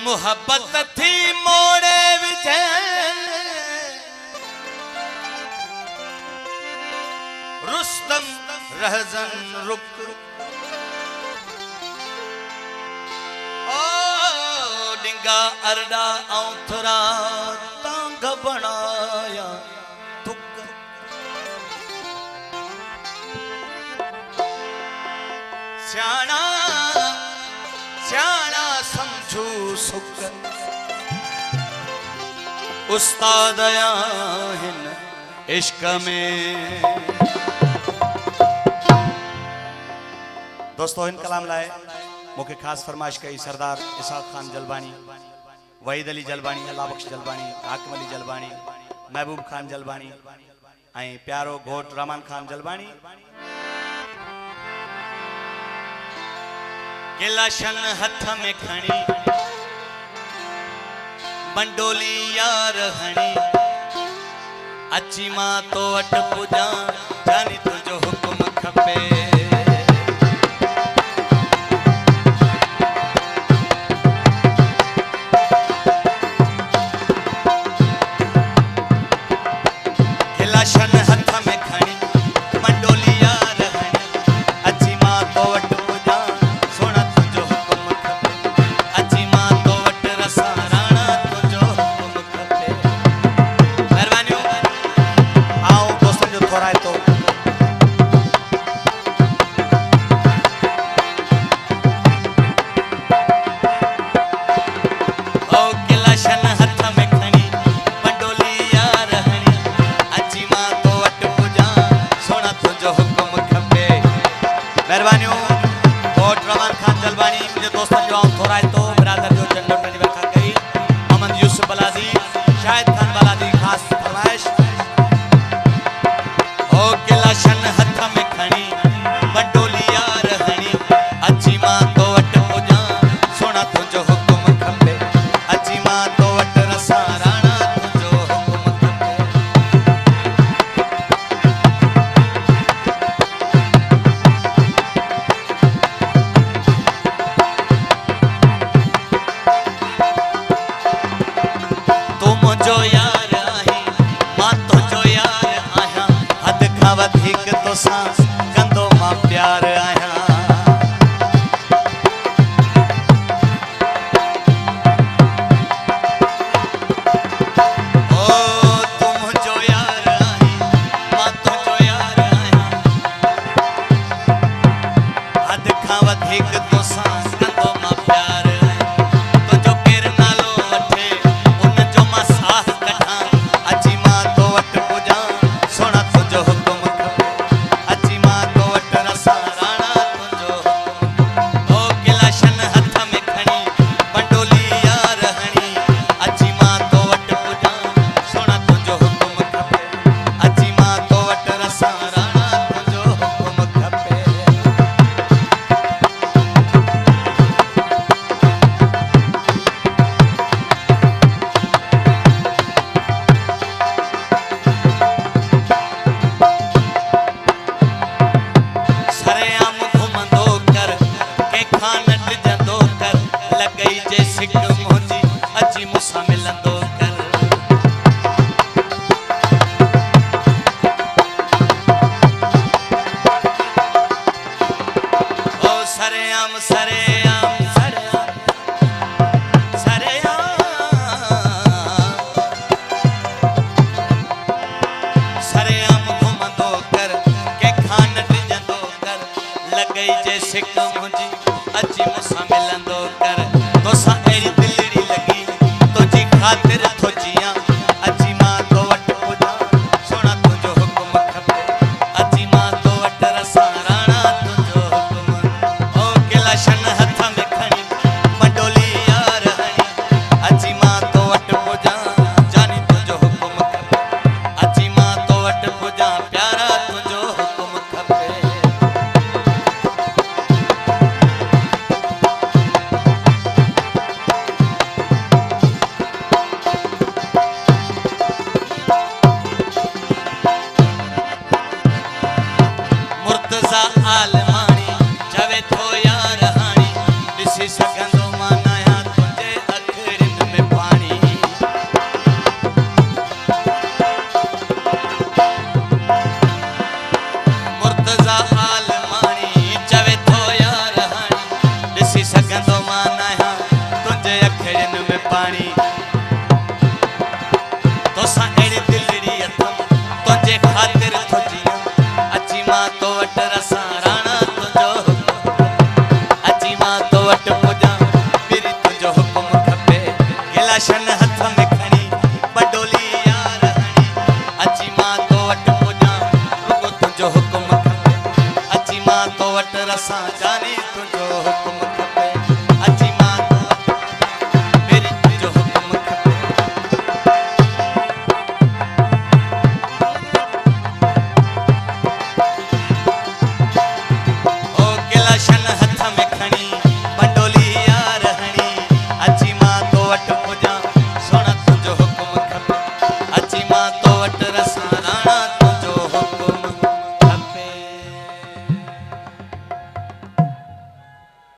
मोहब्बत थी मोड़े विजय रुस्तम रहजन रुक ओ डिंगा अरडा औथरा तांग बनाया तुक स्याणा स्याणा समझू सुख उस्ताद आहिन इश्क में। दोस्तों इन कलाम लाए मुख्य खास फरमाइश कई सरदार इसाक खान जलबानी, वहीद अली जलबानी, अल्लाह बख्श जलबानी, हाकिम अली जलबानी, महबूब खान जलबानी ऐं प्यारो घोट रहमान खान जलबानी। गिलाशन हथ में खणी मंडोली यार हणी अची मां तो वट पुजा जानी तुझो हुकुम खपे। गिलाशन हथ में खणी मंडोली यार हणी अची मां तो वट पुजा सोना तुझो हुकुम खपे। अची मां तो वट रसा राणा तुझो हुकुम खपे। मेहरबानी आओ दोस्तों जो थोड़ा है तो ओ गिलाशन हथ में खणी मंडोली यार हणी अची मां तो वट पुजा सोना तुझो हुकुम खपे। मेहरबानी घोट रहमान खान जलबानी मुझे दोस्तों जो आऊं थोड़ा है तो बिरादर जो चंडो टनी व्याख्या कई मोहम्मद यूसुफ बलादी, शाहिद खान बलादी खास फरमाइश। ओ गिलाशन हथ में खणी मंडोली यार हणी अची मां तो वट पुजा सोना तुझो हुकुम खपे। अची मां तो वट रसा राणा तुझो हुकुम खपे। तू मुझो यार आहीं मां तुझो यार आहियां हद खां वधीक तोसां कंदो मां प्यार आहियां। ओ तू मुझो यार आहीं मां तुझो यार आहियां हद खां वधीक तोसां कंदो मां प्यार आहियां। तुझो केर नालो वठे उन जो मां साह कढां अची मां तो वट पुजा सोना तुझो हुकुम खपे। अची मां तो वट रसा राणा तुझो हुकुम। ओ गिलाशन हथ में खणी मंडोली यार हणी अची मां तो वट पुजा सोना तुझो हुकुम खपे। अची मां तो वट रसा राणा तुझो हुकुम खपे। सरेआम घुमंदो कर कंहिंखां न टिजंदो कर लॻई जे सिक मुंहिंजी अची मूंसां मिलंदो कर। ओ सरेआम सरेआम सरेआम सरेआम सरेआम घुमंदो कर कंहिंखां न टिजंदो कर लॻई जे सिक मुंहिंजी अची मूंसां मिलंदो कर। तोसां अहिड़ी दिलड़ी लॻी तुंहिंजी ख़ातिर राणी तोसां अहिड़ी दिलड़ी अथम तुंहिंजे ख़ातिर थो जियां अची मां तो वटि रसां राणा तुंहिंजो अची मां तो वटि पुॼां फिर तुंहिंजो हुकुम खपे गिलाशन